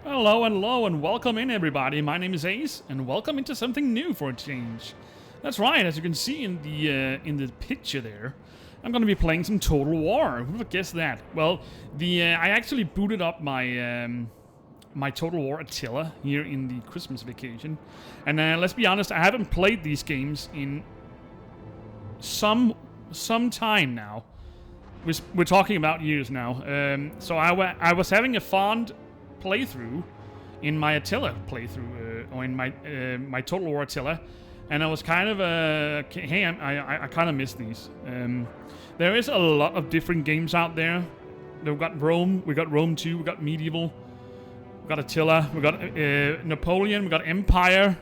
Hello, and welcome in, everybody. My name is Ace, and welcome into something new for a change. That's right, as you can see in the picture there, I'm going to be playing some Total War. Who would have guessed that? Well, I actually booted up my my Total War Attila here in the Christmas vacation, and let's be honest, I haven't played these games in some time now. We're talking about years now. So I was having a fond playthrough in my Attila playthrough, or in my Total War Attila, and I was kind of hey, I kind of miss these. There is a lot of different games out there. We've got Rome, we got Rome 2, we got Medieval, we got Attila, we got Napoleon, we got Empire.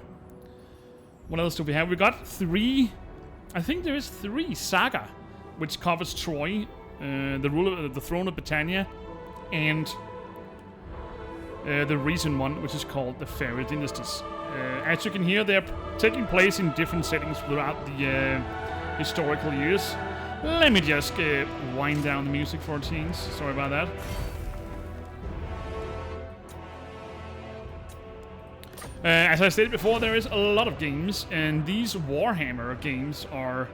What else do we have? We got three. I think there is 3 Saga, which covers Troy, the Throne of Britannia, and the recent one, which is called the Fairy Dynasties. As you can hear, they're taking place in different settings throughout the historical years. Let me just wind down the music for a change. Sorry about that. As I stated before, there is a lot of games, and these Warhammer games are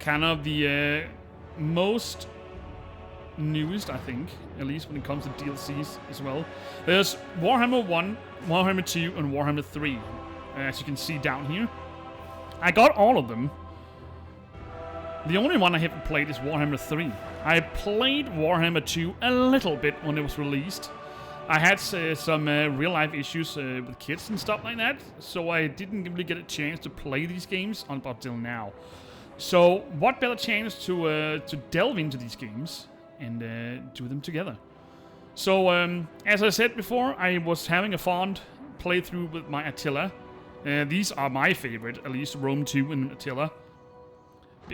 kind of the most newest, I think, at least when it comes to DLCs as well. There's Warhammer 1, Warhammer 2, and Warhammer 3, as you can see down here. I got all of them. The only one I haven't played is Warhammer 3. I played Warhammer 2 a little bit when it was released. I had some real-life issues with kids and stuff like that, so I didn't really get a chance to play these games until now. So, what better chance to delve into these games and do them together. So, as I said before, I was having a fond playthrough with my Attila. These are my favorite, at least Rome 2 and Attila.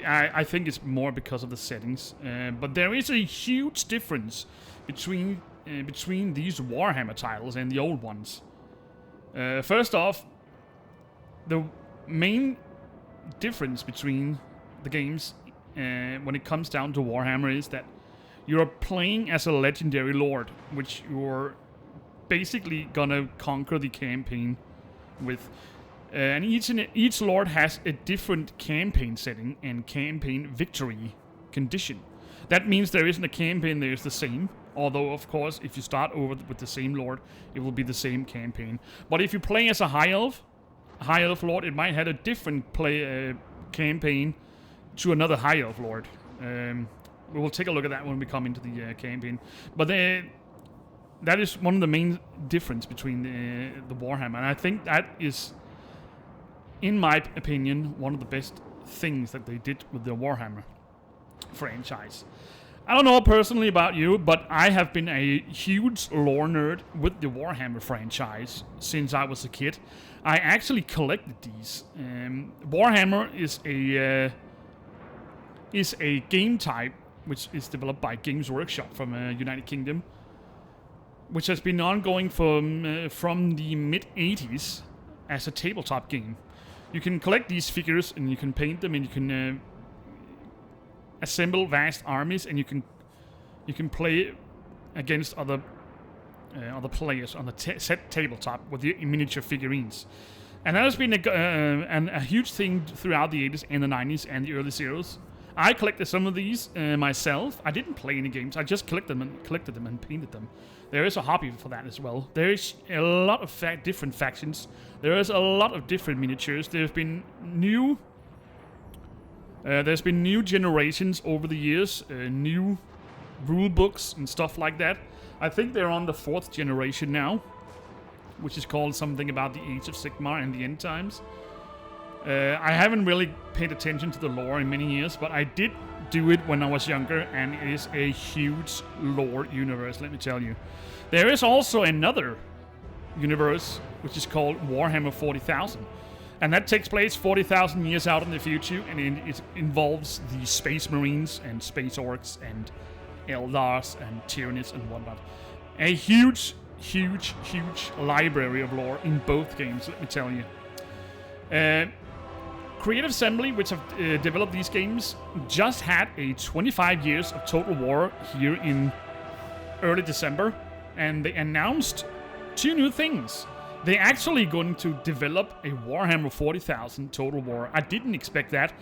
I think it's more because of the settings. But there is a huge difference between these Warhammer titles and the old ones. First off, the main difference between the games when it comes down to Warhammer is that you're playing as a legendary lord, which you're basically gonna conquer the campaign with. And each lord has a different campaign setting and campaign victory condition. That means there isn't a campaign that is the same. Although, of course, if you start over with the same lord, it will be the same campaign. But if you play as a high elf lord, it might have a different campaign to another high elf lord. We will take a look at that when we come into the campaign. But that is one of the main difference between the Warhammer. And I think that is, in my opinion, one of the best things that they did with the Warhammer franchise. I don't know personally about you, but I have been a huge lore nerd with the Warhammer franchise since I was a kid. I actually collected these. Warhammer is a game type which is developed by Games Workshop from United Kingdom, which has been ongoing from the mid-80s as a tabletop game. You can collect these figures and you can paint them and you can assemble vast armies, and you can play against other players on the set tabletop with the miniature figurines. And that has been a huge thing throughout the 80s and the 90s and the early zeros. I collected some of these myself. I didn't play any games. I just collected them and painted them. There is a hobby for that as well. There is a lot of different factions. There is a lot of different miniatures. There's been new generations over the years, new rule books and stuff like that. I think they're on the 4th generation now, which is called something about the Age of Sigmar and the End Times. I haven't really paid attention to the lore in many years, but I did do it when I was younger, and it is a huge lore universe, let me tell you. There is also another universe, which is called Warhammer 40,000. And that takes place 40,000 years out in the future, and it involves the Space Marines and Space Orcs and Eldars and Tyranids and whatnot. A huge library of lore in both games, let me tell you. Creative Assembly, which have developed these games, just had a 25 years of Total War here in early December, and they announced two new things. They're actually going to develop a Warhammer 40,000 Total War. I didn't expect that.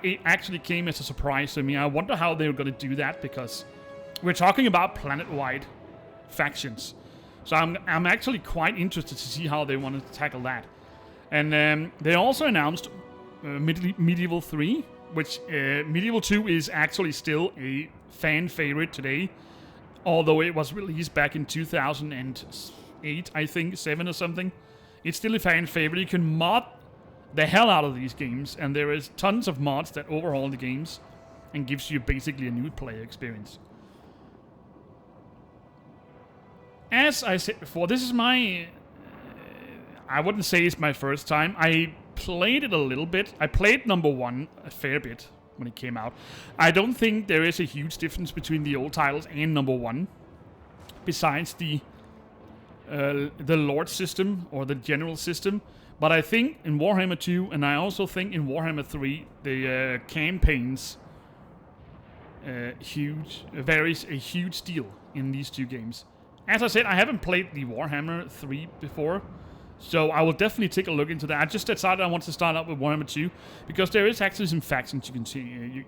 It actually came as a surprise to me. I wonder how they're going to do that, because we're talking about planet-wide factions. So I'm actually quite interested to see how they want to tackle that. And they also announced Medieval 3, which Medieval 2 is actually still a fan favorite today, although it was released back in 2008, I think, 7 or something. It's still a fan favorite. You can mod the hell out of these games, and there is tons of mods that overhaul the games and gives you basically a new player experience. As I said before, this is my... I wouldn't say it's my first time. I played it a little bit. I played number 1 a fair bit when it came out. I don't think there is a huge difference between the old titles and number 1, besides the Lord system or the general system. But I think in Warhammer 2, and I also think in Warhammer 3, the campaigns varies a huge deal in these two games. As I said, I haven't played the Warhammer 3 before, so I will definitely take a look into that. I just decided I want to start out with Warhammer 2, because there is actually some factions you can see,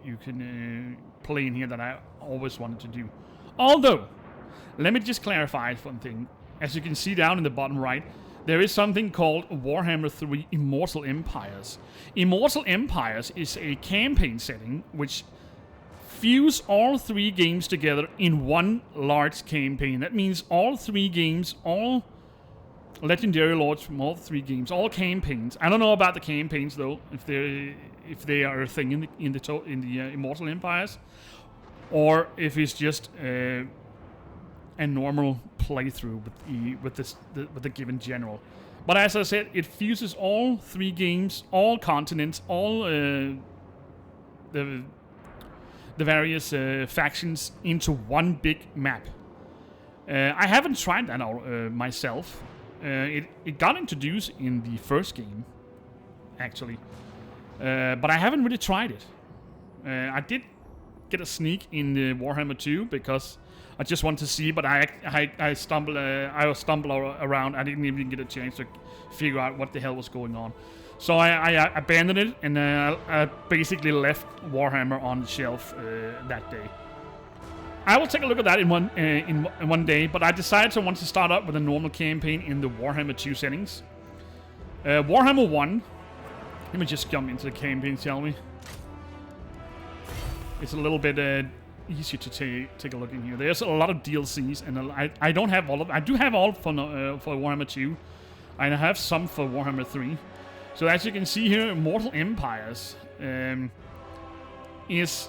you can play in here that I always wanted to do. Although, let me just clarify one thing. As you can see down in the bottom right, there is something called Warhammer 3 Immortal Empires. Immortal Empires is a campaign setting which fuse all 3 games together in one large campaign. That means all 3 games, all legendary lords from all 3 games, all campaigns. I don't know about the campaigns though, if they are a thing in the Immortal Empires, or if it's just a normal playthrough with the given general. But as I said, it fuses all 3 games, all continents, all the various factions into one big map. I haven't tried that myself. It got introduced in the first game, actually, but I haven't really tried it. I did get a sneak in the Warhammer 2 because I just want to see, but I stumbled around. I didn't even get a chance to figure out what the hell was going on. So I abandoned it, and I basically left Warhammer on the shelf that day. I will take a look at that in one day, but I decided to want to start up with a normal campaign in the Warhammer 2 settings. Warhammer 1. Let me just jump into the campaign, shall we? It's a little bit easier to take a look in here. There's a lot of DLCs, and I don't have all of. I do have all for Warhammer 2, and I have some for Warhammer 3. So as you can see here, Immortal Empires is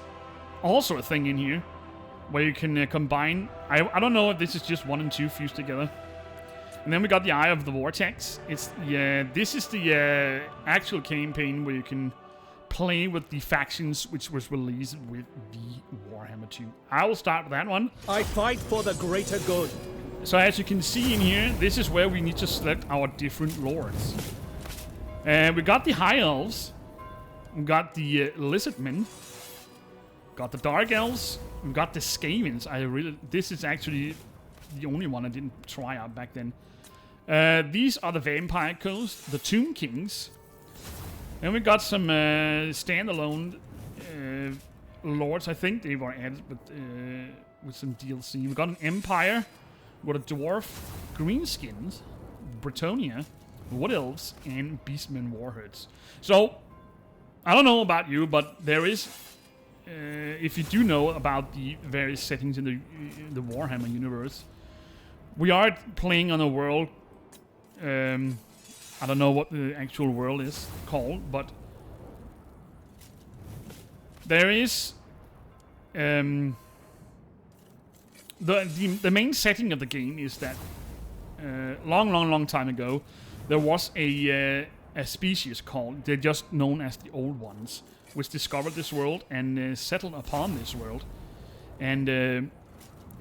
also a thing in here where you can combine. I don't know if this is just 1 and 2 fused together. And then we got the Eye of the Vortex. This is the actual campaign where you can play with the factions which was released with the Warhammer 2. I will start with that one. I fight for the greater good. So as you can see in here, this is where we need to select our different lords. We got the High Elves, we got the Lizardmen, got the Dark Elves, we got the Skavens. This is actually the only one I didn't try out back then. These are the Vampire Coast, the Tomb Kings, and we got some standalone lords. I think they were added with some DLC. We got an Empire, we got a Dwarf, Greenskins, Bretonia, Wood Elves, and Beastmen Warhordes. So, I don't know about you, but there is, if you do know about the various settings in the Warhammer universe, we are playing on a world, I don't know what the actual world is called, but there is, the main setting of the game is that, long time ago, there was a species called, they're just known as the Old Ones, which discovered this world and settled upon this world. And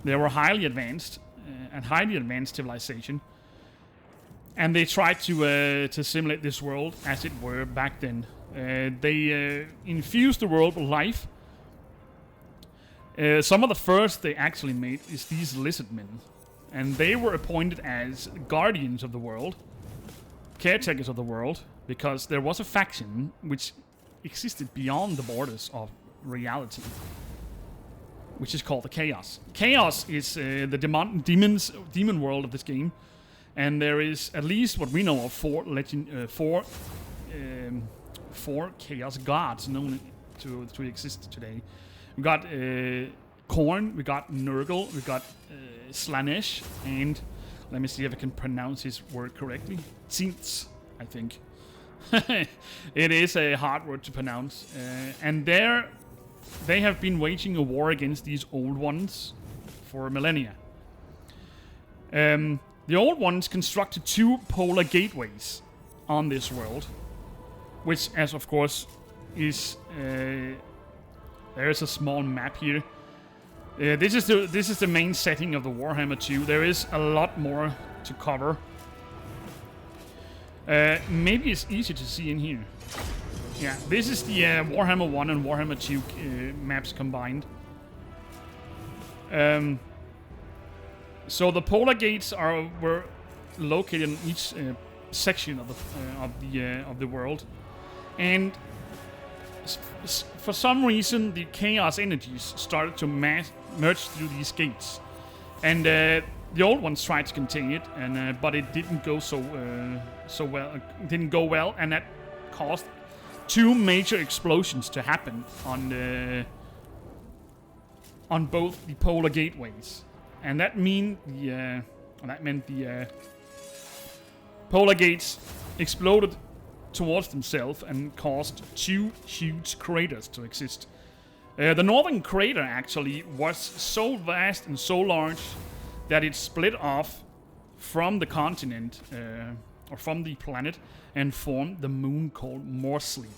they were highly advanced civilization. And they tried to simulate this world as it were back then. They infused the world with life. Some of the first they actually made is these Lizardmen. and they were appointed as guardians of the world, caretakers of the world, because there was a faction which existed beyond the borders of reality, which is called the Chaos. Chaos is the demon world of this game, and there is at least what we know of four Chaos gods known to exist today. We got Korn, we got Nurgle, we got Slanesh, and let me see if I can pronounce his word correctly. Zints, I think. It is a hard word to pronounce, and they have been waging a war against these old ones for millennia. The old ones constructed 2 polar gateways on this world, which, as of course, is there is a small map here. This is the main setting of the Warhammer 2. There is a lot more to cover. Maybe it's easier to see in here. Yeah, this is the Warhammer 1 and Warhammer 2 maps combined. So the polar gates were located in each section of the world, and for some reason the chaos energies started to merge through these gates, and the old ones tried to contain it, and but it didn't go so well. It didn't go well, and that caused 2 major explosions to happen on both the polar gateways, and that meant the polar gates exploded towards themselves and caused 2 huge craters to exist. The northern crater actually was so vast and so large that it split off from the continent or from the planet and formed the moon called Morsley.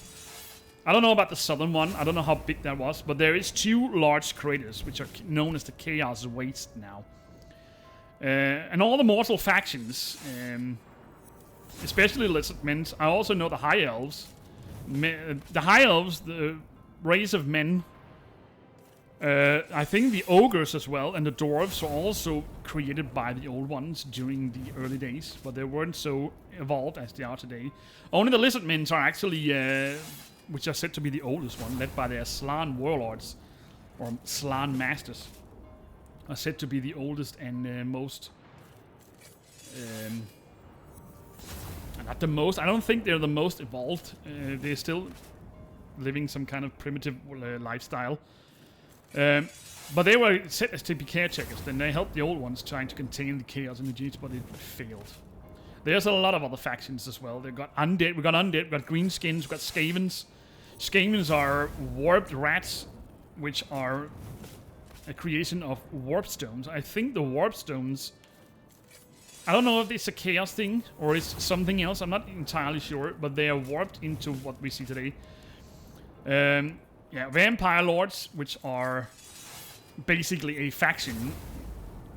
I don't know about the southern one. I don't know how big that was, but there is 2 large craters which are known as the Chaos Waste now. And all the mortal factions, especially lizard men. I also know the High Elves. The High Elves, the race of men. I think the ogres as well, and the dwarves were also created by the old ones during the early days, but they weren't so evolved as they are today. Only the lizard men are actually, which are said to be the oldest one, led by their Slan warlords, or Slan masters, are said to be the oldest and most... not the most. I don't think they're the most evolved. They're still living some kind of primitive lifestyle. But they were set as to be caretakers. Then they helped the old ones trying to contain the chaos energies, but it failed. There's a lot of other factions as well. They got undead. We got undead. We got greenskins. We got Skavens. Skavens are warped rats, which are a creation of warp stones. I think the warp stones, I don't know if it's a chaos thing or it's something else. I'm not entirely sure, but they are warped into what we see today. Yeah, vampire lords, which are basically a faction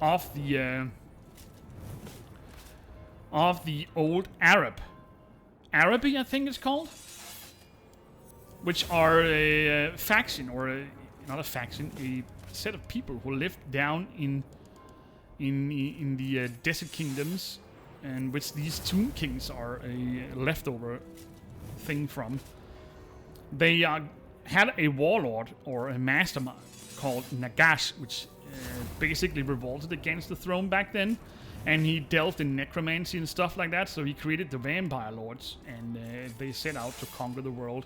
of the old Araby, I think it's called, which are a faction, or not a faction, a set of people who lived down in the desert kingdoms, and which these Tomb Kings are a leftover thing from. They had a warlord or a mastermind called Nagash, which basically revolted against the throne back then, and he delved in necromancy and stuff like that, so he created the vampire lords, and they set out to conquer the world.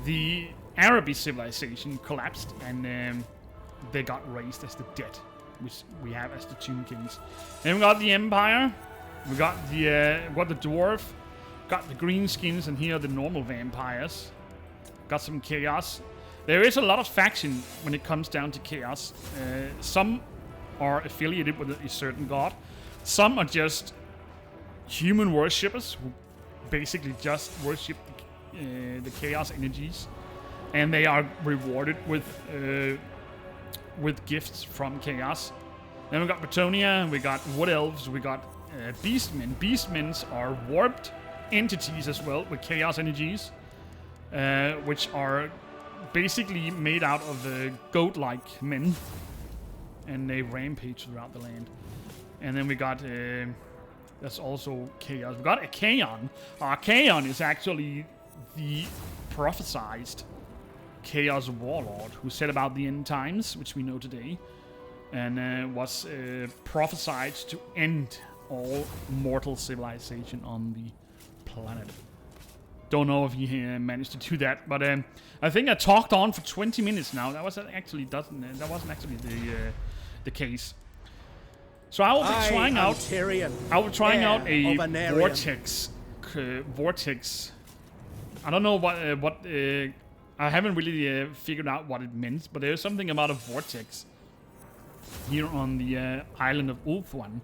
The Araby civilization collapsed, and they got raised as the dead, which we have as the Tomb Kings. Then we got the Empire, we got the dwarf, got the greenskins, and here are the normal vampires. Got some chaos. There is a lot of faction when it comes down to chaos. Some are affiliated with a certain god. Some are just human worshippers who basically just worship the chaos energies, and they are rewarded with gifts from chaos. Then we got Bretonia, we got wood elves, we got beastmen. Beastmen are warped entities as well with chaos energies, which are basically made out of goat-like men, and they rampage throughout the land. And then we got, that's also chaos. We got Arcane. Arcane is actually the prophesized chaos warlord who said about the end times, which we know today, and was prophesied to end all mortal civilization on the planet. Don't know if he managed to do that, but I think I talked on for 20 minutes now. That wasn't actually the case. So I will be trying out. Tyrion, I will trying out a Valerian. vortex. Vortex. I don't know what. I haven't really figured out what it meant, but there's something about a vortex here on the island of Ulthuan,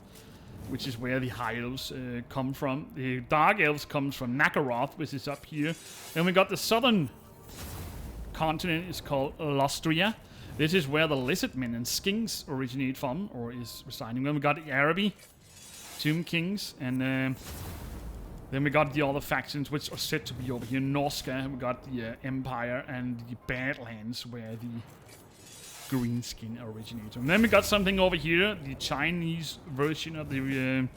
which is where the High Elves come from. The Dark Elves comes from Nakaroth, which is up here. Then we got the southern continent, is called Lostria. This is where the Lizardmen and Skinks originate from, or is residing. Then we got the Araby, Tomb Kings, and then we got the other factions, which are said to be over here. Norska, we got the Empire, and the Badlands, where the Greenskin originates. And then we got something over here, the Chinese version of the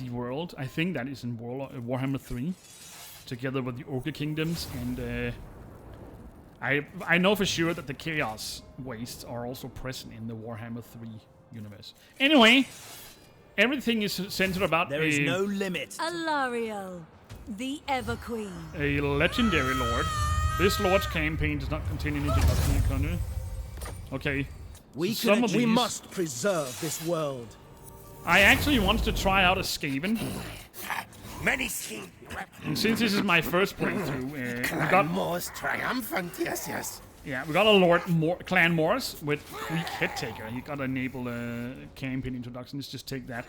world. I think that is in Warhammer 3, together with the Ogre Kingdoms, and I know for sure that the Chaos Wastes are also present in the Warhammer 3 universe. Anyway, everything is centered about There is no limit. Alariel, the Ever Queen. a legendary lord. This lord's campaign does not contain any development content. Okay. We must preserve this world. I actually wanted to try out a Skaven. Many schemes. And since this is my first playthrough, we got Most triumphant, yes. we got a Clan Morris with Queek Headtaker. You got to enable campaign introduction. Let's just take that.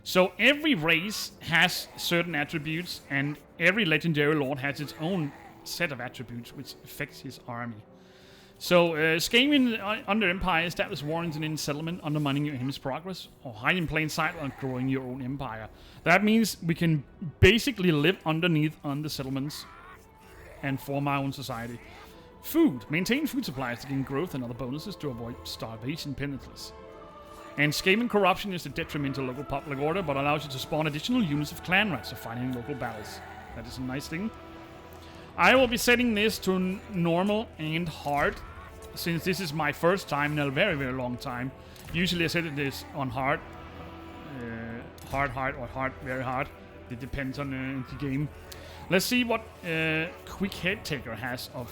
So every race has certain attributes, and every legendary lord has its own set of attributes which affects his army. So Skaven under Empire establishes Warrington in settlement, undermining your enemy's progress, or hide in plain sight while growing your own empire. That means we can basically live underneath on the settlements and form our own society. Food. Maintain food supplies to gain growth and other bonuses to avoid starvation penalties. And Skaven corruption is a detriment to local public order, but allows you to spawn additional units of clan rats to fight in local battles. That is a nice thing. I will be setting this to normal and hard, since this is my first time in a very, very long time. Usually I set this on hard, hard, or hard, very hard. It depends on the game. Let's see what Queek Headtaker has of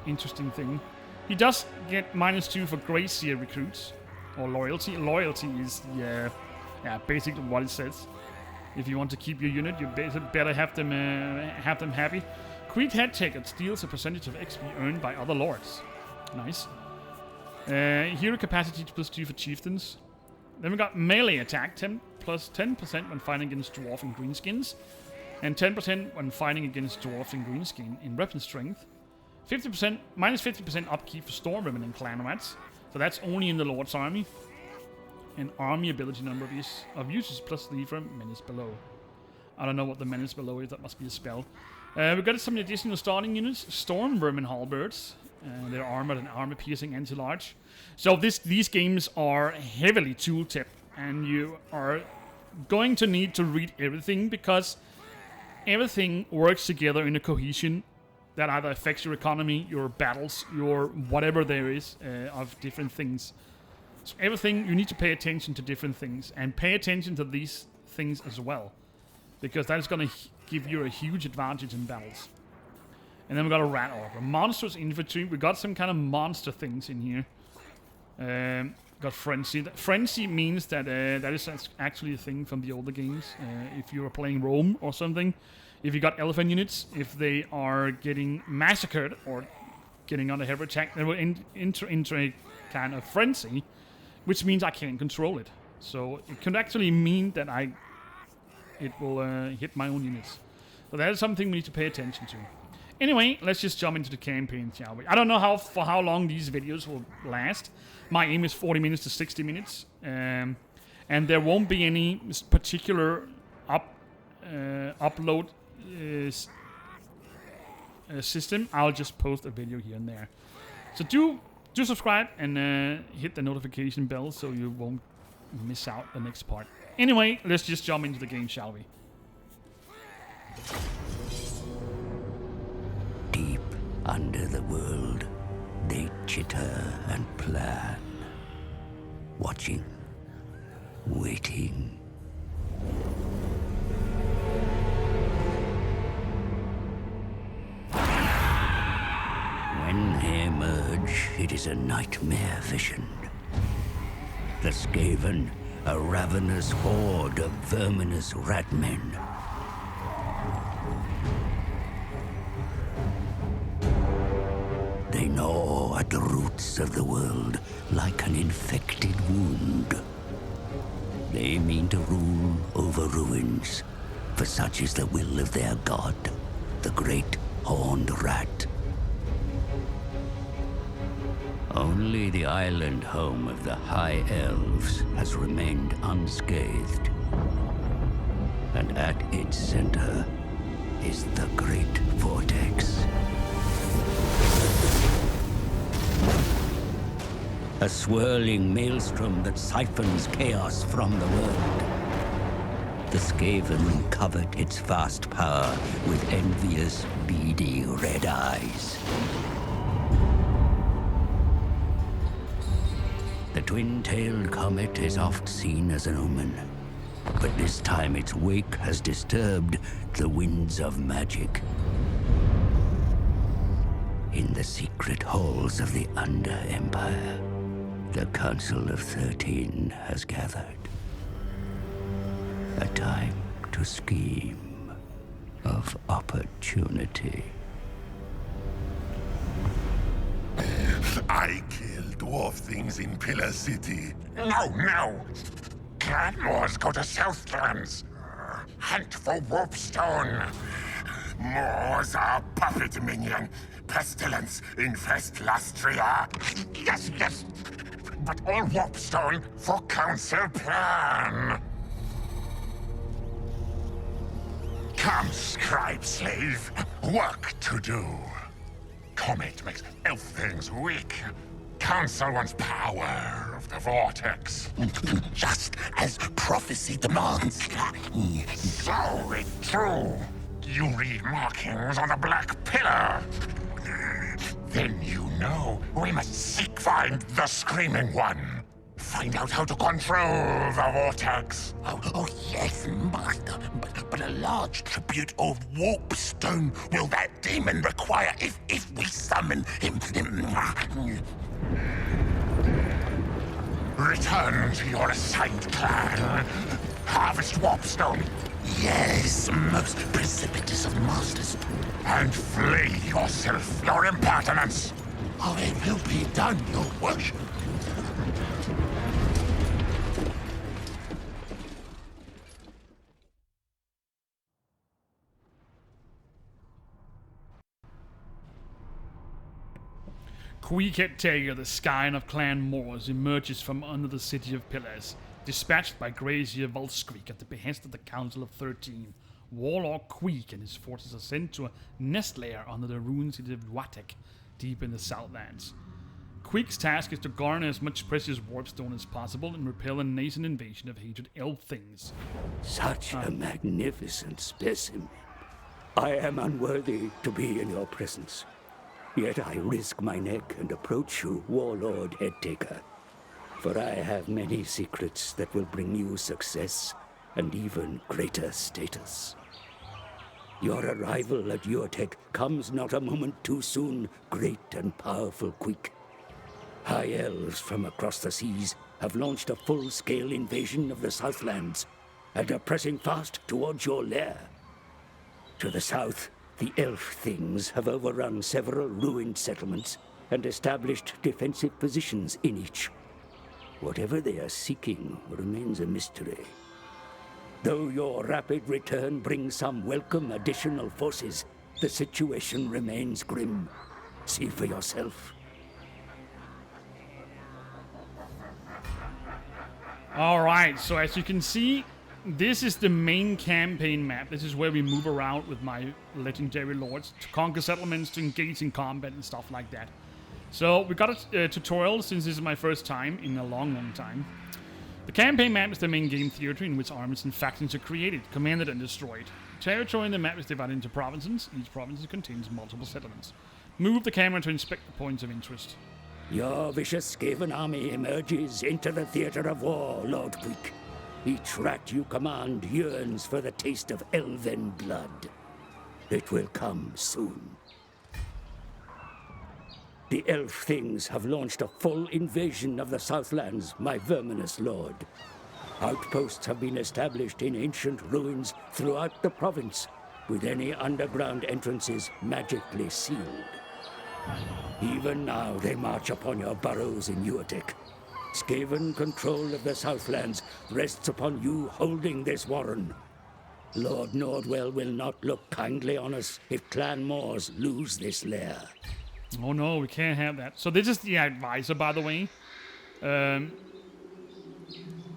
interesting thing. He does get -2 for Gracier recruits, or loyalty. Loyalty is the, basically what it says. If you want to keep your unit, you better have them happy. Queek Headtaker steals a percentage of XP earned by other lords. Nice. Hero capacity +2 for chieftains. Then we got melee attack, +10% when fighting against dwarf and greenskins, and 10% when fighting against dwarf and greenskin in weapon strength. 50% -50% upkeep for stormwomen and clan rats. So that's only in the lord's army. And army ability number of uses +3 for Menace Below. I don't know what the Menace Below is. That must be a spell. We got some additional starting units. Storm Vermin Halberds. They're armored and armor-piercing anti-large. So these games are heavily tool-tipped, and you are going to need to read everything, because everything works together in a cohesion that either affects your economy, your battles, your whatever there is of different things. So everything, you need to pay attention to different things, and pay attention to these things as well, because that is going to give you a huge advantage in battles. And then we got a rat orc, monstrous infantry. We got some kind of monster things in here. Got frenzy. Frenzy means that that is actually a thing from the older games. If you are playing Rome or something, if you got elephant units, if they are getting massacred or getting under heavy attack, they will enter into a kind of frenzy, which means I can't control it. So it could actually mean that it will hit my own units. So that is something we need to pay attention to. Anyway, let's just jump into the campaign, shall we? I don't know for how long these videos will last. My aim is 40 minutes to 60 minutes. And there won't be any particular upload system. I'll just post a video here and there. So do subscribe and hit the notification bell so you won't miss out the next part. Anyway, let's just jump into the game, shall we? Deep under the world, they chitter and plan, watching, waiting. When they emerge, it is a nightmare vision. The Skaven, a ravenous horde of verminous ratmen. They gnaw at the roots of the world like an infected wound. They mean to rule over ruins, for such is the will of their god, the great horned rat. Only the island home of the High Elves has remained unscathed. And at its center is the Great Vortex. A swirling maelstrom that siphons chaos from the world. The Skaven covet its vast power with envious, beady red eyes. The twin-tailed comet is oft seen as an omen, but this time its wake has disturbed the winds of magic. In the secret halls of the Under-Empire, the Council of 13 has gathered. A time to scheme of opportunity. I kill dwarf things in Pillar City. No! Clan Moors go to Southlands. Hunt for Warpstone. Moors are puppet minion. Pestilence infest Lastria. Yes. But all Warpstone for council plan. Come, scribe slave. Work to do. Comet makes elf things weak. Council wants power of the Vortex. Just as prophecy demands. So it's true. You read markings on the Black Pillar. Then you know we must find the Screaming One. Find out how to control the Vortex. Oh yes, Master. But a large tribute of Warpstone will that demon require if we summon him. Return to your assigned clan. Harvest Warpstone. Yes, most precipitous of masters. And flay yourself, your impertinence. Oh, it will be done, your worship. Queek Headtaker, the scion of Clan Moors, emerges from under the City of Pillars, dispatched by Grazier Volskreek at the behest of the Council of 13. Warlord Queek and his forces are sent to a nest lair under the ruined city of Watek, deep in the Southlands. Queek's task is to garner as much precious warpstone as possible and repel a nascent invasion of hated elf things. Such a magnificent specimen. I am unworthy to be in your presence. Yet I risk my neck and approach you, Warlord Headtaker. For I have many secrets that will bring you success and even greater status. Your arrival at Urtek comes not a moment too soon, great and powerful Queek. High Elves from across the seas have launched a full-scale invasion of the Southlands and are pressing fast towards your lair. To the south, the elf things have overrun several ruined settlements and established defensive positions in each. Whatever they are seeking remains a mystery. Though your rapid return brings some welcome additional forces, the situation remains grim. See for yourself. Alright, so as you can see, this is the main campaign map. This is where we move around with my legendary lords to conquer settlements, to engage in combat and stuff like that. So we got a tutorial since this is my first time in a long time. The campaign map is the main game theater in which armies and factions are created, commanded, and destroyed. Territory in the map is divided into provinces. Each province contains multiple settlements. Move the camera to inspect the points of interest. Your vicious Skaven army emerges into the theater of war, Lord Queek. Each rat you command yearns for the taste of elven blood. It will come soon. The elf things have launched a full invasion of the Southlands, my verminous lord. Outposts have been established in ancient ruins throughout the province, with any underground entrances magically sealed. Even now they march upon your burrows in Uatek. Skaven control of the Southlands rests upon you holding this warren. Lord Nordwell will not look kindly on us if Clan Moors lose this lair. Oh no, we can't have that. So this is the advisor, by the way.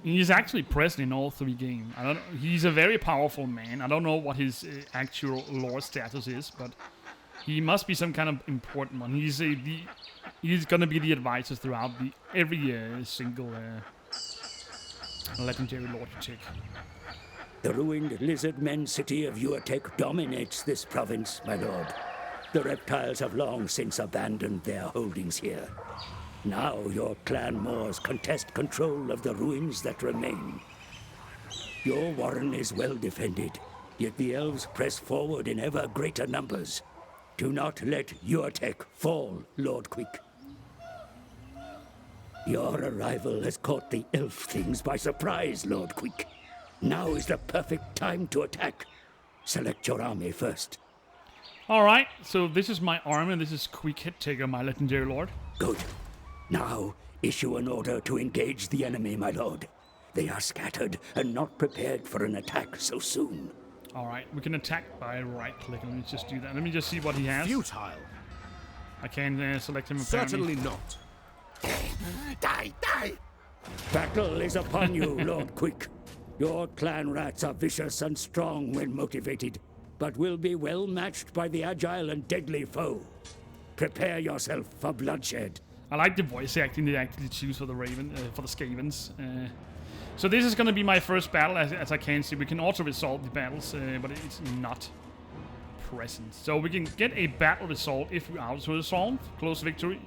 He's actually present in all 3 games. He's a very powerful man. I don't know what his actual lore status is, but he must be some kind of important one. He's gonna be the advisor throughout every single legendary lord you take. The ruined lizard men city of Uatek dominates this province, my lord. The reptiles have long since abandoned their holdings here. Now your clan Moors contest control of the ruins that remain. Your warren is well defended, yet the elves press forward in ever greater numbers. Do not let Uatek fall, Lord Queek. Your arrival has caught the elf things by surprise, Lord Queek. Now is the perfect time to attack. Select your army first. Alright, so this is my army, and this is Queek Headtaker, my legendary lord. Good. Now, issue an order to engage the enemy, my lord. They are scattered and not prepared for an attack so soon. Alright, we can attack by right-clicking. Let me just do that. Let me just see what he has. Futile. I can select him apparently. Certainly not. Die, die! Battle is upon you, Lord Queek. Your clan rats are vicious and strong when motivated, but will be well matched by the agile and deadly foe. Prepare yourself for bloodshed. I like the voice acting they actually choose for the for the Skavens. So this is going to be my first battle, as I can see. We can also resolve the battles, but it's not present. So we can get a battle result if we auto-resolve, close victory.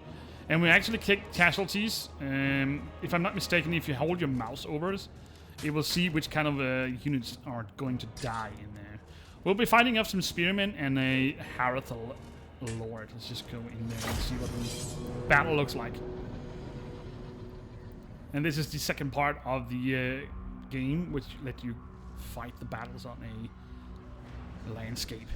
And we actually kick casualties. If I'm not mistaken, if you hold your mouse over it, it will see which kind of units are going to die in there. We'll be fighting off some spearmen and a Harathal Lord. Let's just go in there and see what the battle looks like. And this is the second part of the game, which let you fight the battles on a landscape.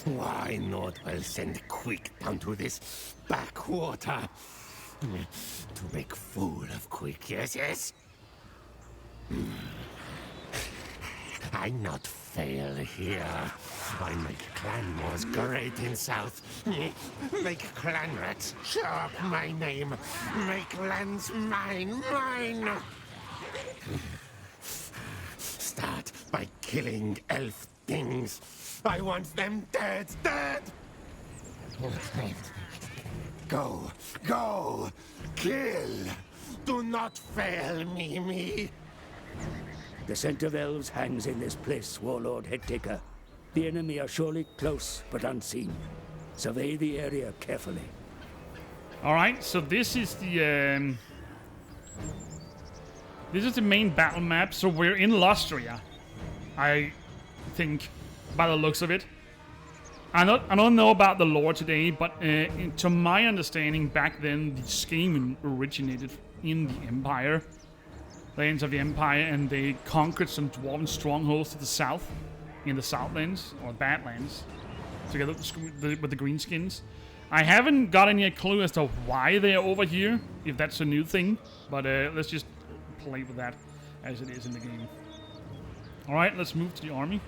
Why Nordwell send Queek down to this backwater? To make fool of Queek, yes? I not fail here. I make clan wars great in South. Make clan rats show up my name. Make lands mine. Start by killing elf things. I want them dead! Go! Kill! Do not fail me! The scent of elves hangs in this place, Warlord Headtaker. The enemy are surely close, but unseen. Survey the area carefully. Alright, so this is the main battle map. So we're in Lustria, I think, by the looks of it. I don't know about the lore today, but to my understanding, back then the Skaven originated in the Empire, lands of the Empire, and they conquered some dwarven strongholds to the south, in the Southlands or Badlands, together with the Greenskins. I haven't got any clue as to why they're over here, if that's a new thing, but let's just play with that as it is in the game. All right, let's move to the army.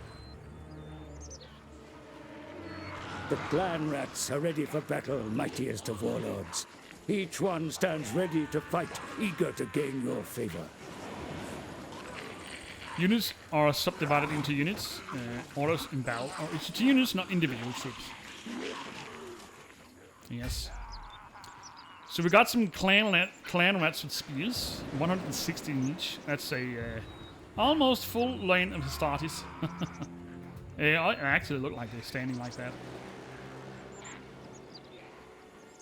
The clan rats are ready for battle, mightiest of warlords. Each one stands ready to fight, eager to gain your favor. Units are subdivided into units, orders in battle, or it's units, not individual troops. Yes. So we got some clan rats with spears, 116 each. That's a almost full lane of Astartes. It actually look like they're standing like that.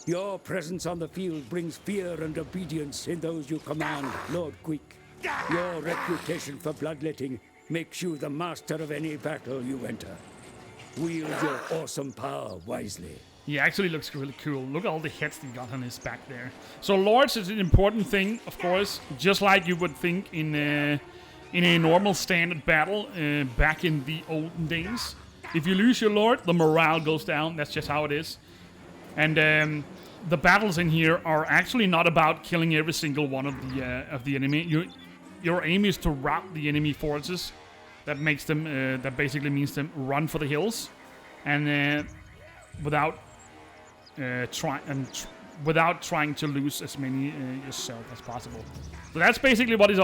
Your presence on the field brings fear and obedience in those you command, Lord Queek. Your reputation for bloodletting makes you the master of any battle you enter. Wield your awesome power wisely. He actually looks really cool. Look at all the heads he got on his back there. So lords is an important thing, of course, just like you would think in a normal standard battle back in the olden days. If you lose your lord, the morale goes down. That's just how it is. And the battles in here are actually not about killing every single one of the enemy. Your aim is to rout the enemy forces. That makes them. That basically means them run for the hills, and without trying to lose as many yourself as possible. So that's basically what it's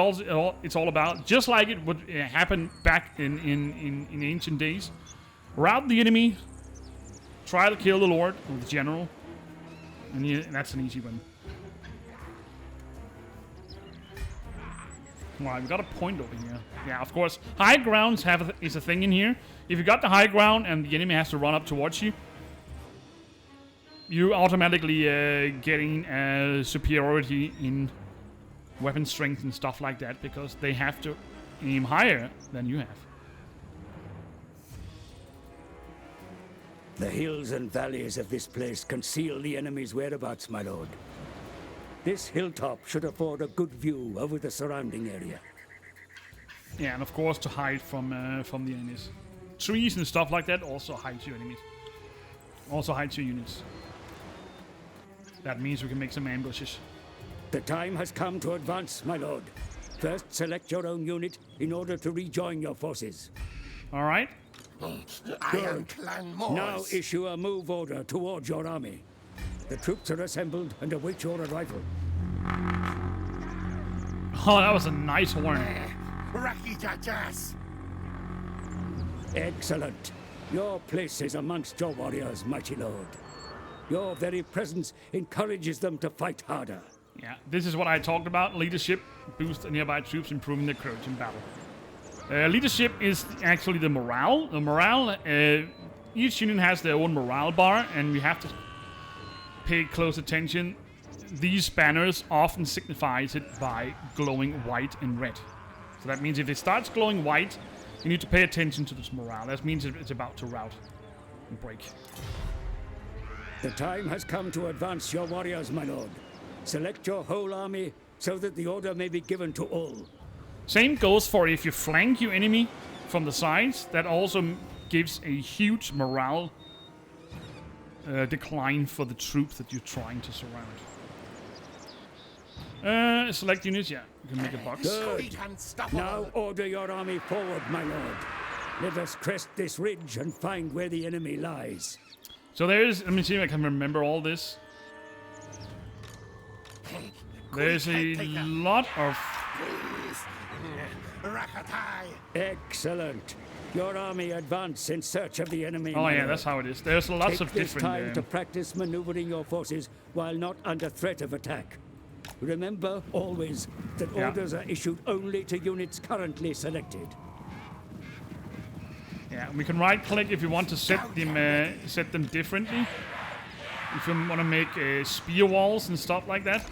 all about. Just like it would happen back in ancient days. Rout the enemy, try to kill the lord or the general, and that's an easy one. Right, we got a point over here. Yeah, of course. High grounds is a thing in here. If you got the high ground and the enemy has to run up towards you, you automatically getting superiority in weapon strength and stuff like that because they have to aim higher than you have. The hills and valleys of this place conceal the enemy's whereabouts, my lord. This hilltop should afford a good view over the surrounding area. Yeah, and of course to hide from the enemies. Trees and stuff like that also hide your enemies. Also hide your units. That means we can make some ambushes. The time has come to advance, my lord. First, select your own unit in order to rejoin your forces. All right. I am Clan Moors. Now issue a move order towards your army. The troops are assembled and await your arrival. Oh, that was a nice horn. Rocky Jajas. Excellent. Your place is amongst your warriors, mighty lord. Your very presence encourages them to fight harder. Yeah, this is what I talked about. Leadership boosts nearby troops, improving their courage in battle. Leadership is actually the morale. The morale, each unit has their own morale bar, and we have to pay close attention. These banners often signifies it by glowing white and red. So that means if it starts glowing white, you need to pay attention to this morale. That means it's about to rout and break. The time has come to advance your warriors, my lord. Select your whole army so that the order may be given to all. Same goes for if you flank your enemy from the sides. That also gives a huge morale decline for the troops that you're trying to surround. Select units, yeah. You can make a box. Good. Now order your army forward, my lord. Let us crest this ridge and find where the enemy lies. So there's, let me see if I can remember all this. There's a lot of... Excellent. Your army advance in search of the enemy. Oh yeah, that's how it is. There's lots Take of this different... time to practice maneuvering your forces while not under threat of attack. Remember always that orders are issued only to units currently selected. Yeah, we can right-click if you want to set them differently. If you want to make spear walls and stuff like that.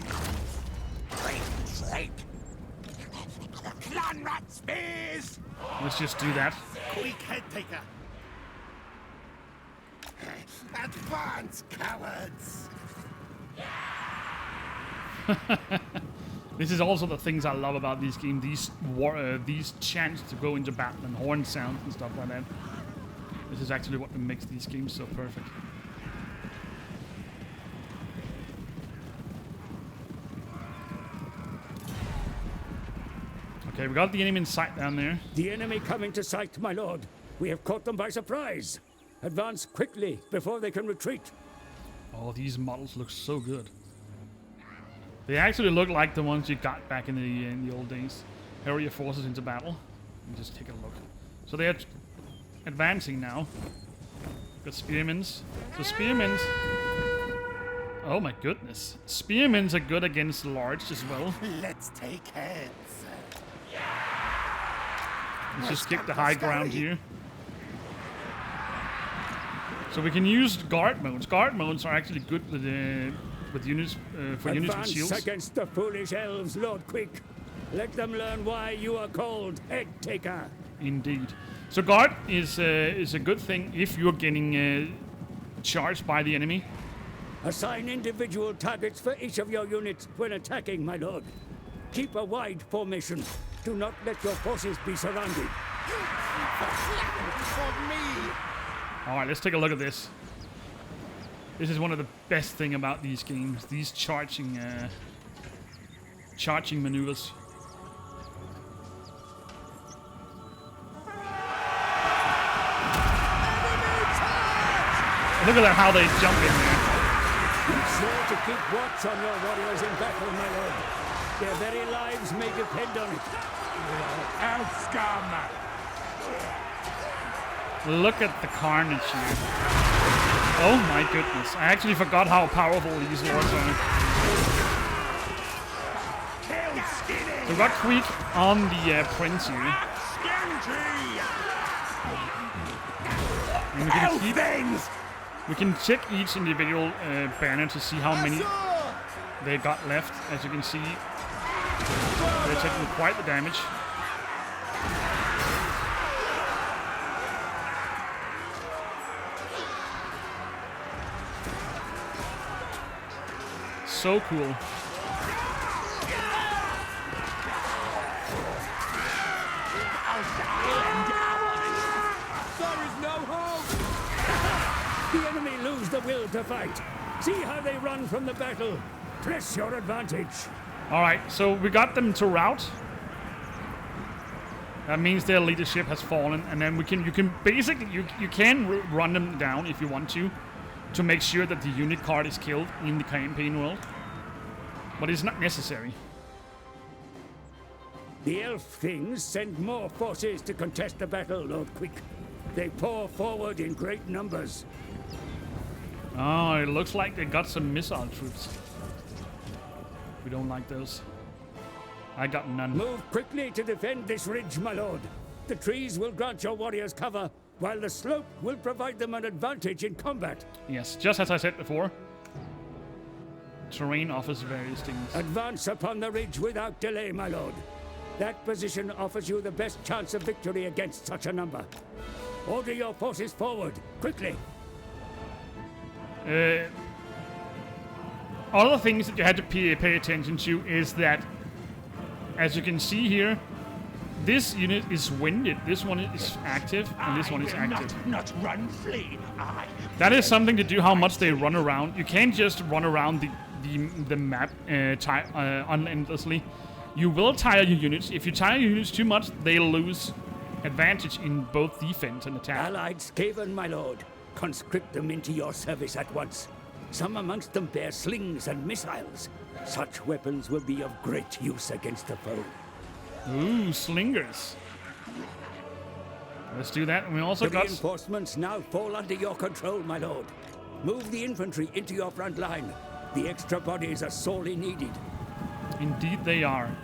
Clan rat spears. Let's just do that. Queek Headtaker. Advance, cowards. This is also the things I love about this game. These chants to go into battle and horn sounds and stuff like that. This is actually what makes these games so perfect. Okay, we got the enemy in sight down there. The enemy come into sight, my lord. We have caught them by surprise. Advance quickly before they can retreat. Oh, these models look so good. They actually look like the ones you got back in the old days. Hurry your forces into battle. And just take a look. So they are advancing now. Got spearmen. So spearmen. Oh my goodness. Spearmen are good against large as well. Let's take heads. Let's just kick the high ground here. So we can use guard modes. Guard modes are actually good with units for units with shields. Advance against the foolish elves, Lord Queek. Let them learn why you are called Headtaker. Indeed. So guard is a good thing if you're getting charged by the enemy. Assign individual targets for each of your units when attacking, my lord. Keep a wide formation. Do not let your forces be surrounded. Alright, let's take a look at this. This is one of the best thing about these games. These charging maneuvers. Look at that, how they jump in there. Be sure to keep watch on your warriors in battle, my lord. Their very lives may depend on it. Elf scum! Look at the carnage here. Oh my goodness. I actually forgot how powerful these lords are. So we got Queek on the prince here. And we can check each individual banner to see how many they got left. As you can see, they're taking quite the damage. So cool. There is no hope! The enemy lose the will to fight. See how they run from the battle. Press your advantage. Alright, so we got them to rout. That means their leadership has fallen, and then you can basically you can run them down if you want to make sure that the unit card is killed in the campaign world. But it's not necessary. The elf things send more forces to contest the battle, Lord Queek. They pour forward in great numbers. Oh, it looks like they got some missile troops. We don't like those. I got none. Move quickly to defend this ridge, my lord. The trees will grant your warriors cover, while the slope will provide them an advantage in combat. Yes, just as I said before. Terrain offers various things. Advance upon the ridge without delay, my lord. That position offers you the best chance of victory against such a number. Order your forces forward, quickly. Other things that you had to pay attention to is that, as you can see here, this unit is winded. This one is active, and this one is active. Not run, flee. That is something to do how much they run around. You can't just run around the map unendlessly. You will tire your units. If you tire your units too much, they lose advantage in both defense and attack. Allied Skaven, my lord. Conscript them into your service at once. Some amongst them bear slings and missiles. Such weapons will be of great use against a foe. Ooh, slingers. Let's do that. And we also got reinforcements now fall under your control, my lord. Move the infantry into your front line. The extra bodies are sorely needed. Indeed they are.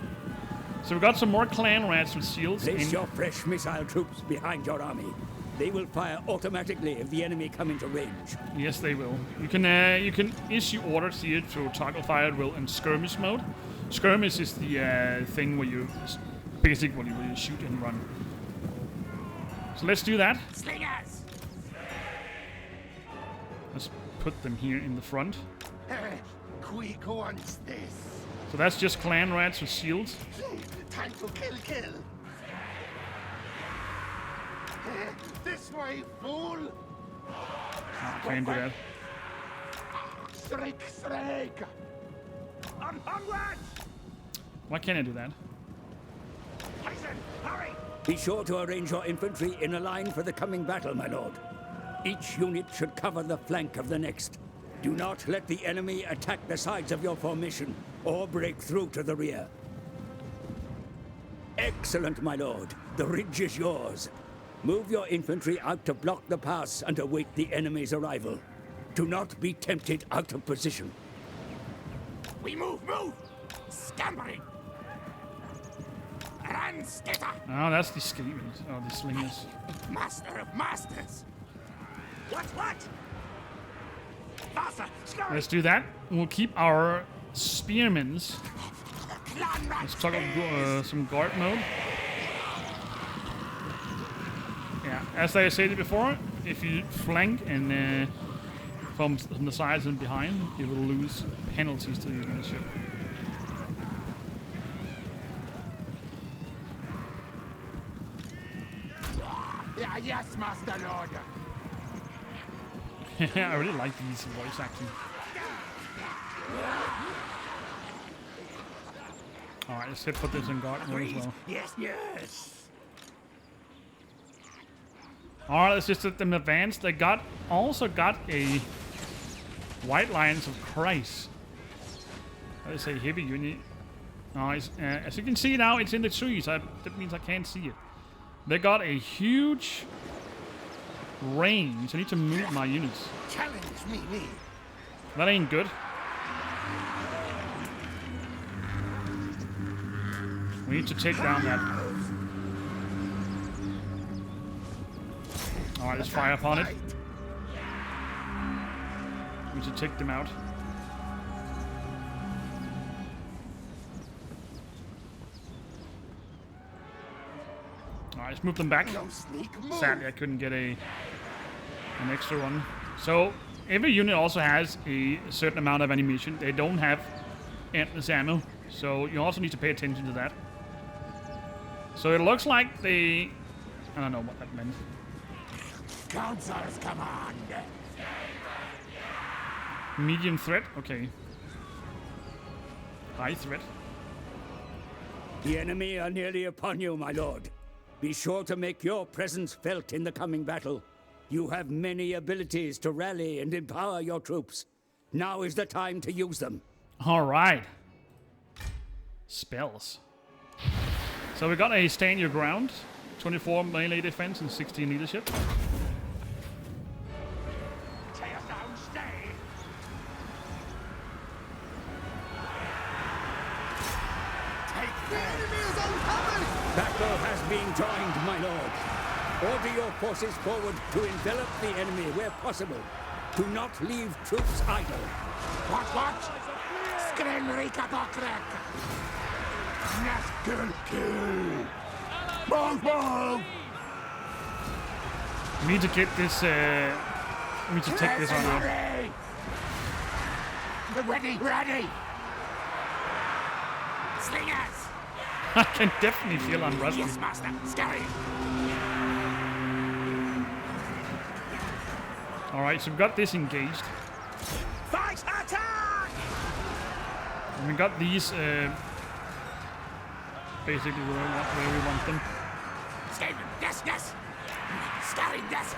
So we got some more clan rats with shields. Place your fresh missile troops behind your army. They will fire automatically if the enemy come into range. Yes, they will. You can issue orders here to toggle fire at will in skirmish mode. Skirmish is the thing where you basically where you shoot and run. So let's do that. Slingers! Let's put them here in the front. Queek wants this. So that's just clan rats with shields. Time to kill. This way, fool! Can't do that. Shriek! Onward! Why can't I do that? Poison, hurry! Be sure to arrange your infantry in a line for the coming battle, my lord. Each unit should cover the flank of the next. Do not let the enemy attack the sides of your formation or break through to the rear. Excellent, my lord. The ridge is yours. Move your infantry out to block the pass and await the enemy's arrival. Do not be tempted out of position. We move! Scampering! Run, skitter! Oh, that's the Skavens. Oh, the slingers. Master of masters! What? Faster! Scurry! Let's do that. We'll keep our spearmen. Clan rat! Let's talk about some guard mode. Yeah, as I said before, if you flank and from the sides and behind, you will lose penalties to your ship. Yeah, yes, Master Lord! I really like these voice acting. Alright, let's put this in guard mode as well. Yes! Alright, let's just let them advance. They also got a White Lions of Christ. Let's say heavy unit. Nice. As you can see now, it's in the trees. That means I can't see it. They got a huge range. I need to move my units. Challenge me! That ain't good. We need to take down that. Alright, let's fire upon it. We need to take them out. Alright, let's move them back. No sneak move! Sadly, I couldn't get an extra one. So, every unit also has a certain amount of animation. They don't have endless ammo, so you also need to pay attention to that. So it looks like they... I don't know what that meant. Council's command! Medium threat? Okay. High threat. The enemy are nearly upon you, my lord. Be sure to make your presence felt in the coming battle. You have many abilities to rally and empower your troops. Now is the time to use them. Alright. Spells. So we got a stand your ground, 24 melee defense and 16 leadership. Tear down, stay! Take the enemy is uncovered! Battle has been joined, my lord. Order your forces forward to envelop the enemy where possible. Do not leave troops idle. What? Skrenrika Bokrek! Kill! Move! We need to get this, we need to take this on out. Ready! Slingers! I can definitely feel I'm rusty. Yes, master! Scurry! Alright, so we've got this engaged. Fight! Attack! And we got these, basically where we want them. Skaven! Yes! Scurry! Yes!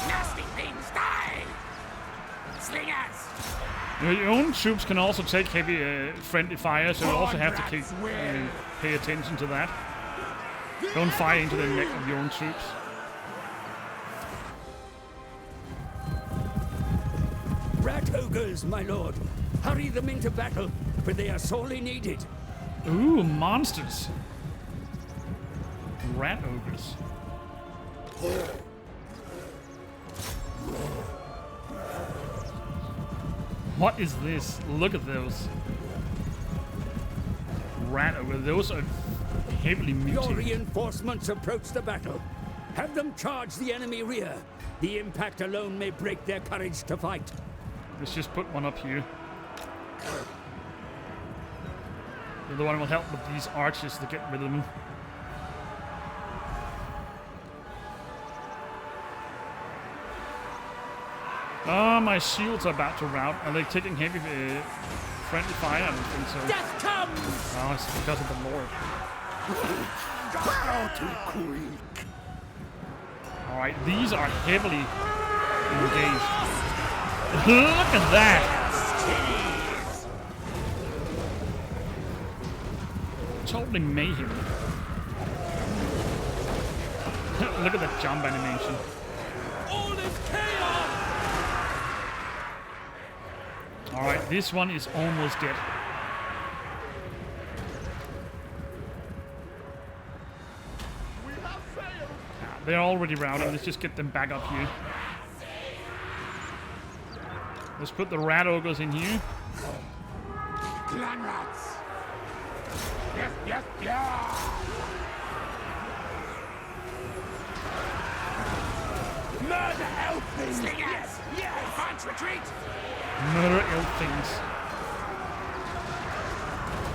Nasty things die! Slingers! Your own troops can also take heavy friendly fire, so you also have to pay attention to that. Don't fire into the neck of your own troops. Rat ogres, my lord. Hurry them into battle, for they are sorely needed. Ooh, monsters. Rat ogres. What is this? Look at those. Rat ogres. Those are heavily Your mutated. reinforcements approach the battle. Have them charge the enemy rear. The impact alone may break their courage to fight. Let's just put one up here. The other one will help with these archers to get rid of them. Oh, my shields are about to rout. Are they taking heavy friendly fire? I don't think so. Death comes! Oh, it's because of the Lord. Bow to Queek. Alright, these are heavily engaged. Look at that! Totally mayhem. Look at that jump animation. All is chaos! Alright, this one is almost dead. They're already routed. Let's just get them back up here. Let's put the rat ogres in here. Clan rats! Yes, yes, yes! Murder elfings! Slingers! Yes, yes! Punch, retreat! Murder elf things.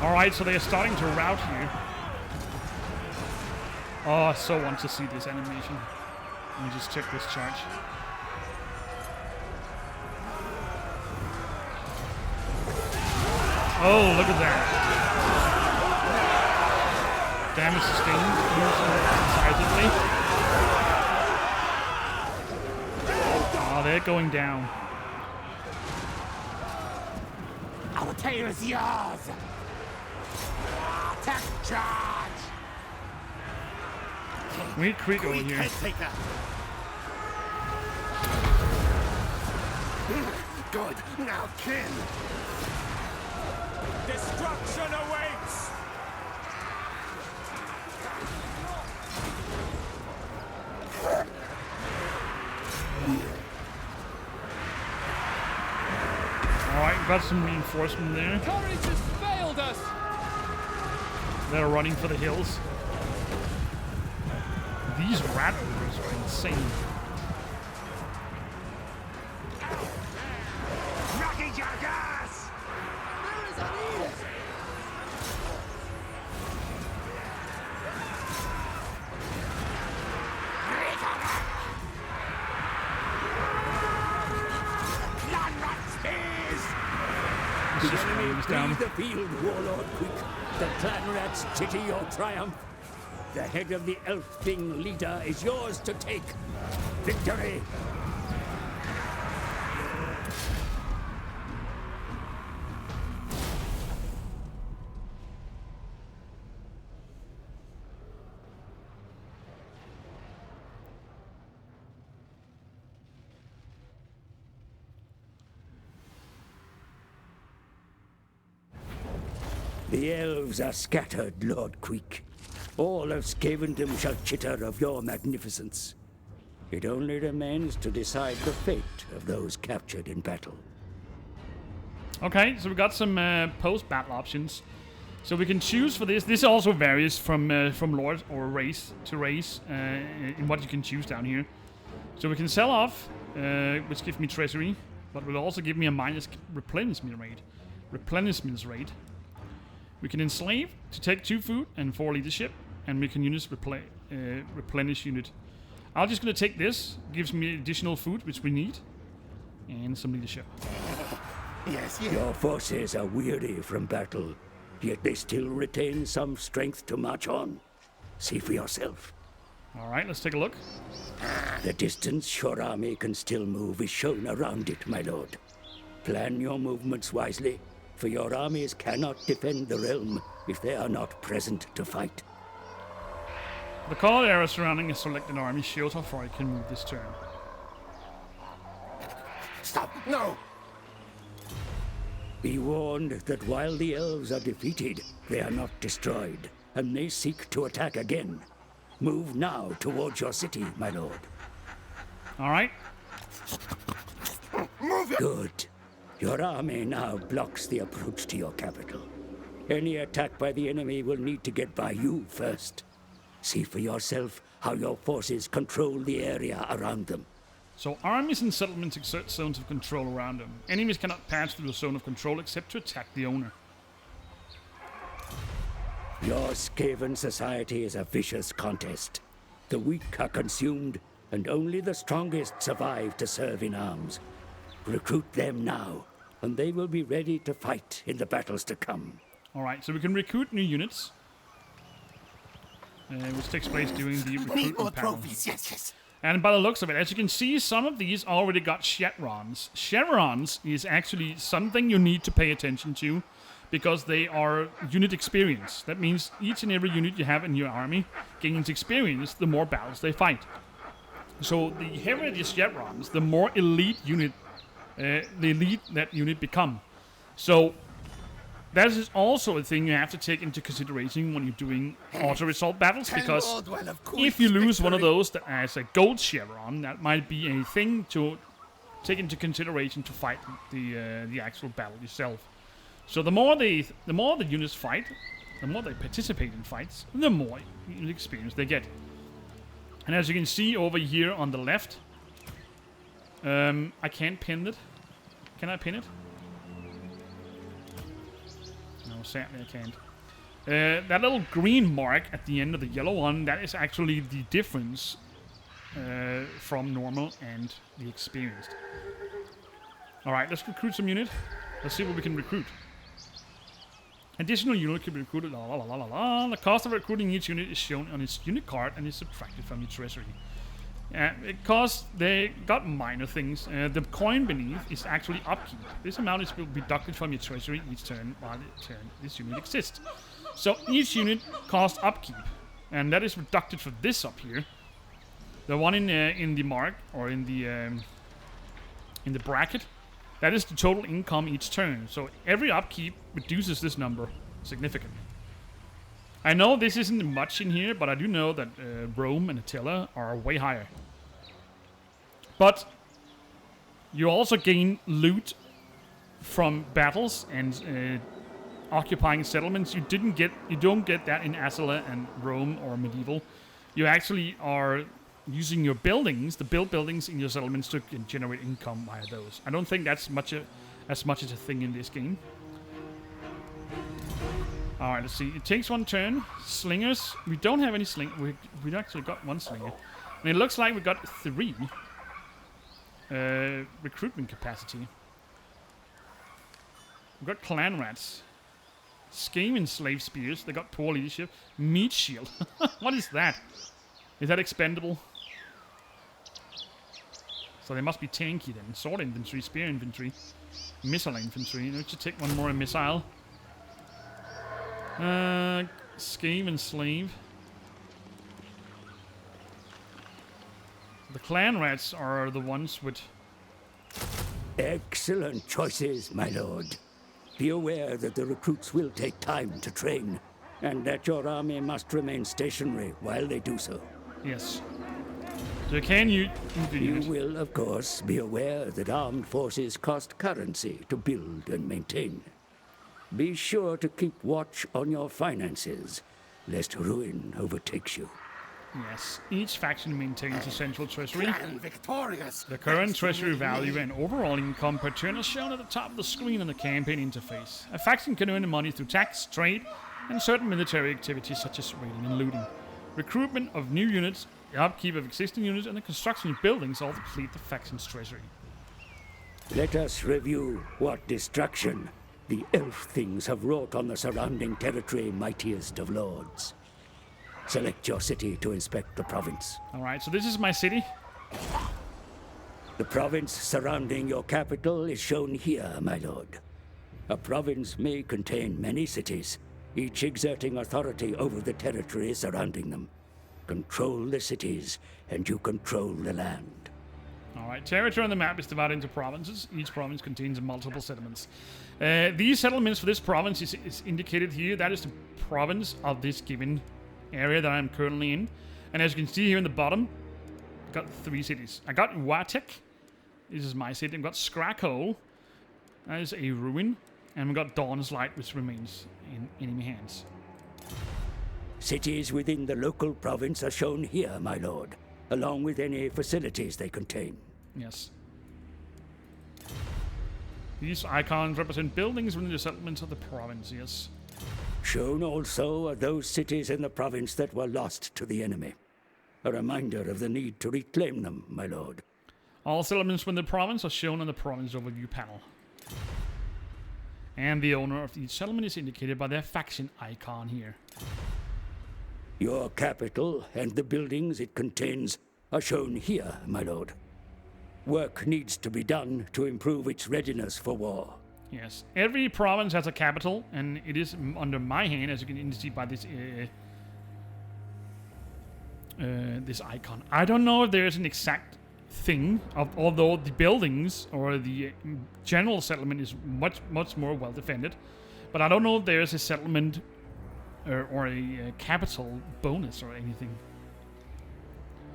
Alright, so they are starting to rout here. Oh, I so want to see this animation. Let me just check this charge. Oh, look at that. Damage sustained decisively. Oh, they're going down. Our tail is yours! Attack charge! We need Queek over Queek here. Headtaker! Good, now kill! Destruction awaits! Alright, got some reinforcement there. Courage has failed us! They're running for the hills. These rat ogres are insane. Rocky Jagas! There is unease! Clan rat spears! Let's just The enemy close down. leave the field, Warlord Queek. The clan rats chitter your triumph. The head of the elf thing leader is yours to take. Victory! The elves are scattered, Lord Queek. All of Skavendom shall chitter of your magnificence. It only remains to decide the fate of those captured in battle. Okay, so we got some post-battle options. So we can choose for this. This also varies from lord or race to race in what you can choose down here. So we can sell off, which gives me treasury, but will also give me a minus replenishment rate. We can enslave to take 2 food and 4 leadership, and we can replenish unit. I'm just gonna take this. Gives me additional food, which we need, and some leadership. Yes, yes. Your forces are weary from battle, yet they still retain some strength to march on. See for yourself. All right, let's take a look. The distance your army can still move is shown around it, my lord. Plan your movements wisely, for your armies cannot defend the realm if they are not present to fight. The colored area surrounding a selected army shows how far it can move this turn. Stop! No! Be warned that while the elves are defeated, they are not destroyed, and they seek to attack again. Move now towards your city, my lord. All right. Move it! Good. Your army now blocks the approach to your capital. Any attack by the enemy will need to get by you first. See for yourself how your forces control the area around them. So armies and settlements exert zones of control around them. Enemies cannot pass through the zone of control except to attack the owner. Your Skaven society is a vicious contest. The weak are consumed, and only the strongest survive to serve in arms. Recruit them now, and they will be ready to fight in the battles to come. Alright, so we can recruit new units. Which takes place during the Need more recruitment panel. trophies, yes. And by the looks of it, as you can see, some of these already got chevrons. Chevrons is actually something you need to pay attention to, because they are unit experience. That means each and every unit you have in your army gains experience the more battles they fight. So the heavier the chevrons, the more elite unit that unit become. So that is also a thing you have to take into consideration when you're doing auto-resolve battles, because if you lose one of those that as a gold chevron, that might be a thing to take into consideration to fight the actual battle yourself. So the more the units fight, the more they participate in fights, the more unit experience they get. And as you can see over here on the left, I can't pin it. Can I pin it? No, sadly I can't. That little green mark at the end of the yellow one, that is actually the difference from normal and the experienced. Alright, let's recruit some unit. Let's see what we can recruit. Additional unit can be recruited. The cost of recruiting each unit is shown on its unit card and is subtracted from your treasury. Because they got minor things. The coin beneath is actually upkeep. This amount is deducted from your treasury each turn while the turn this unit exists. So each unit costs upkeep, and that is deducted for this up here. The one in the mark or in the bracket. That is the total income each turn. So every upkeep reduces this number significantly. I know this isn't much in here, but I do know that Rome and Attila are way higher. But you also gain loot from battles and occupying settlements. You don't get that in Attila and Rome or medieval. You actually are using your buildings, the built buildings in your settlements, to generate income via those. I don't think that's as much as a thing in this game. Alright, let's see. It takes one turn. Slingers. We don't have any sling. We actually got one slinger. And it looks like we got 3 recruitment capacity. We got clan rats. Skaven slave spears. They got poor leadership. Meat shield. What is that? Is that expendable? So they must be tanky then. Sword infantry, spear infantry, missile infantry. Let's just take one more missile. Skaven slave. The clan rats are the ones with... Excellent choices, my lord. Be aware that the recruits will take time to train, and that your army must remain stationary while they do so. Yes. So can you... You will, of course, be aware that armed forces cost currency to build and maintain. Be sure to keep watch on your finances, lest ruin overtakes you. Yes. Each faction maintains a central treasury. Victorious. The current treasury value and overall income per turn is shown at the top of the screen on the campaign interface. A faction can earn money through tax, trade, and certain military activities such as raiding and looting. Recruitment of new units, the upkeep of existing units, and the construction of buildings all deplete the faction's treasury. Let us review what destruction the elf things have wrought on the surrounding territory, mightiest of lords. Select your city to inspect the province. Alright, so this is my city. The province surrounding your capital is shown here, my lord. A province may contain many cities, each exerting authority over the territory surrounding them. Control the cities, and you control the land. Alright, territory on the map is divided into provinces. Each province contains multiple settlements. These settlements for this province is indicated here. That is the province of this given area that I'm currently in. And as you can see here in the bottom, I've got 3 cities. I got Watek. This is my city. I've got Skrakole. That is a ruin. And we've got Dawn's Light, which remains in enemy hands. Cities within the local province are shown here, my lord, along with any facilities they contain. Yes. These icons represent buildings within the settlements of the province, yes. Shown also are those cities in the province that were lost to the enemy. A reminder of the need to reclaim them, my lord. All settlements within the province are shown on the province overview panel. And the owner of each settlement is indicated by their faction icon here. Your capital and the buildings it contains are shown here, my lord. Work needs to be done to improve its readiness for war. Yes, every province has a capital, and it is under my hand, as you can see by this this icon. I don't know if there is an exact thing, although the buildings or the general settlement is much more well defended. But I don't know if there is a settlement or a capital bonus or anything.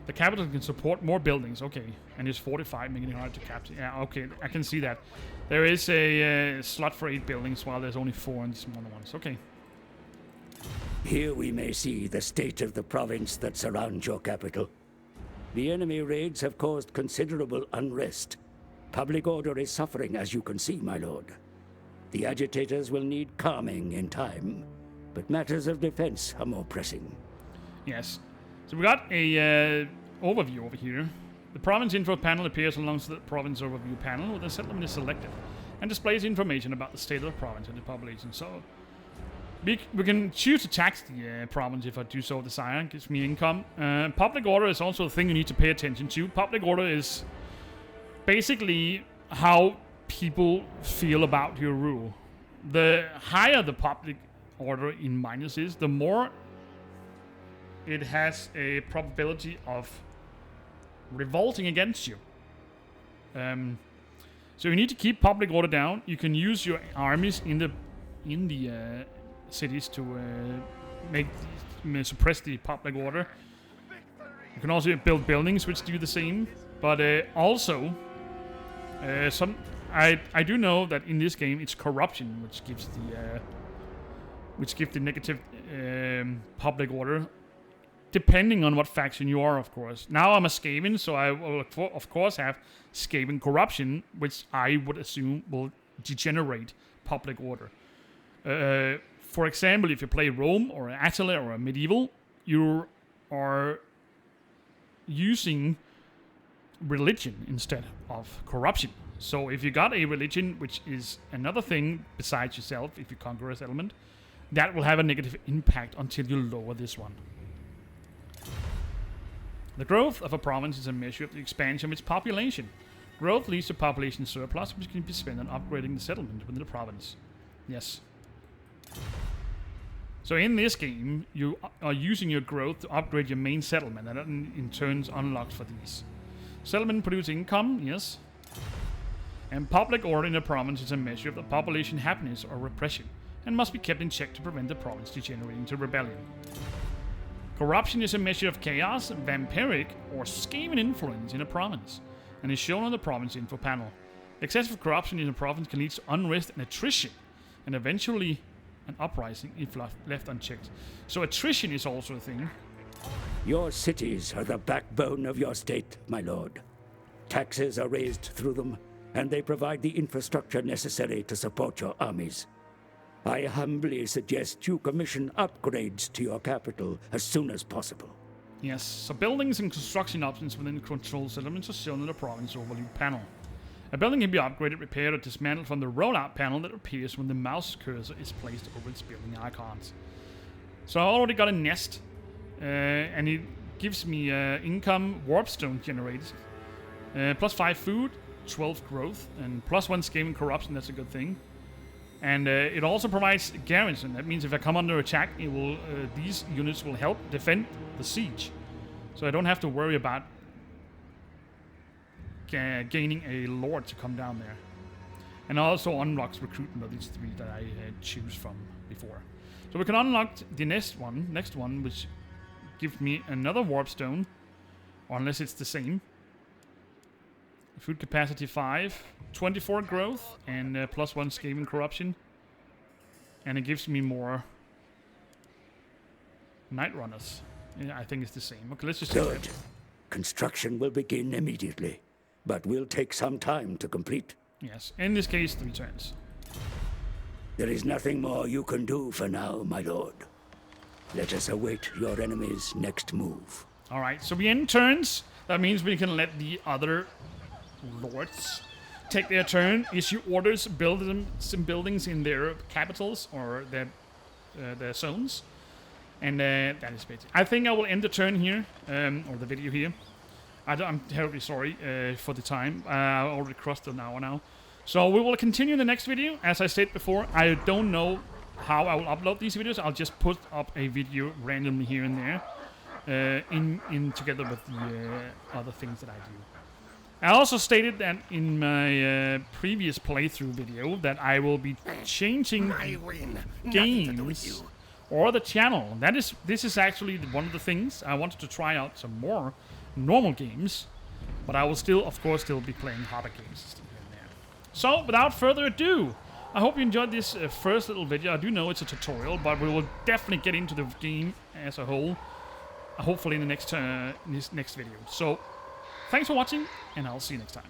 The capital can support more buildings, okay, and it's fortified, making it hard to capture. Yeah, okay, I can see that. There is a slot for 8 buildings, while there's only 4 in the smaller ones. Okay. Here we may see the state of the province that surrounds your capital. The enemy raids have caused considerable unrest. Public order is suffering, as you can see, my lord. The agitators will need calming in time, but matters of defense are more pressing. Yes. So we got a overview over here. The province info panel appears alongside the province overview panel where the settlement is selected and displays information about the state of the province and the population. So we can choose to tax the province if I do so desire. It gives me income. Public order is also a thing you need to pay attention to. Public order is basically how people feel about your rule. The higher the public order in minus is, the more it has a probability of revolting against you. So you need to keep public order down. You can use your armies in the cities to suppress the public order. You can also build buildings which do the same. But also, I do know that in this game it's corruption which gives the negative public order. Depending on what faction you are, of course. Now I'm a Skaven, so I will, of course, have Skaven corruption, which I would assume will degenerate public order. For example, if you play Rome, or Attila, or a Medieval, you are using religion instead of corruption. So if you got a religion, which is another thing besides yourself, if you conquer a settlement, that will have a negative impact until you lower this one. The growth of a province is a measure of the expansion of its population. Growth leads to population surplus, which can be spent on upgrading the settlement within the province. Yes. So in this game, you are using your growth to upgrade your main settlement, and that in turn unlocks for these. Settlement produces income, yes. And public order in a province is a measure of the population happiness or repression, and must be kept in check to prevent the province degenerating to rebellion. Corruption is a measure of chaos, vampiric, or Skaven influence in a province, and is shown on the province info panel. Excessive corruption in a province can lead to unrest and attrition, and eventually an uprising if left unchecked. So attrition is also a thing. Your cities are the backbone of your state, my lord. Taxes are raised through them, and they provide the infrastructure necessary to support your armies. I humbly suggest you commission upgrades to your capital as soon as possible. Yes, so buildings and construction options within control settlements are shown in the province overview panel. A building can be upgraded, repaired, or dismantled from the rollout panel that appears when the mouse cursor is placed over its building icons. So I already got a nest, and it gives me income warpstone generated. Plus 5 food, 12 growth, and plus 1 Skaven corruption, that's a good thing. And it also provides garrison. That means if I come under attack, it will these units will help defend the siege. So I don't have to worry about gaining a lord to come down there. And also unlocks recruitment of these 3 that I choose from before. So we can unlock the next one, which gives me another warpstone, unless it's the same. Food capacity 5, 24 growth, and plus 1 Skaven corruption. And it gives me more Night Runners. Yeah, I think it's the same. Okay, let's just do it. Construction will begin immediately, but will take some time to complete. Yes, in this case, 3 turns. There is nothing more you can do for now, my lord. Let us await your enemy's next move. Alright, so we end turns. That means we can let the other lords take their turn, issue orders, build them some buildings in their capitals or their zones. And that is basically. I think I will end the turn here, or the video here. I'm terribly sorry for the time. I already crossed an hour now. So we will continue in the next video. As I said before, I don't know how I will upload these videos. I'll just put up a video randomly here and there, in together with the other things that I do. I also stated that in my previous playthrough video that I will be changing games or the channel. This is actually one of the things. I wanted to try out some more normal games, but I will still, of course, be playing harder games here and there. So, without further ado, I hope you enjoyed this first little video. I do know it's a tutorial, but we will definitely get into the game as a whole, hopefully in the next video. So, thanks for watching, and I'll see you next time.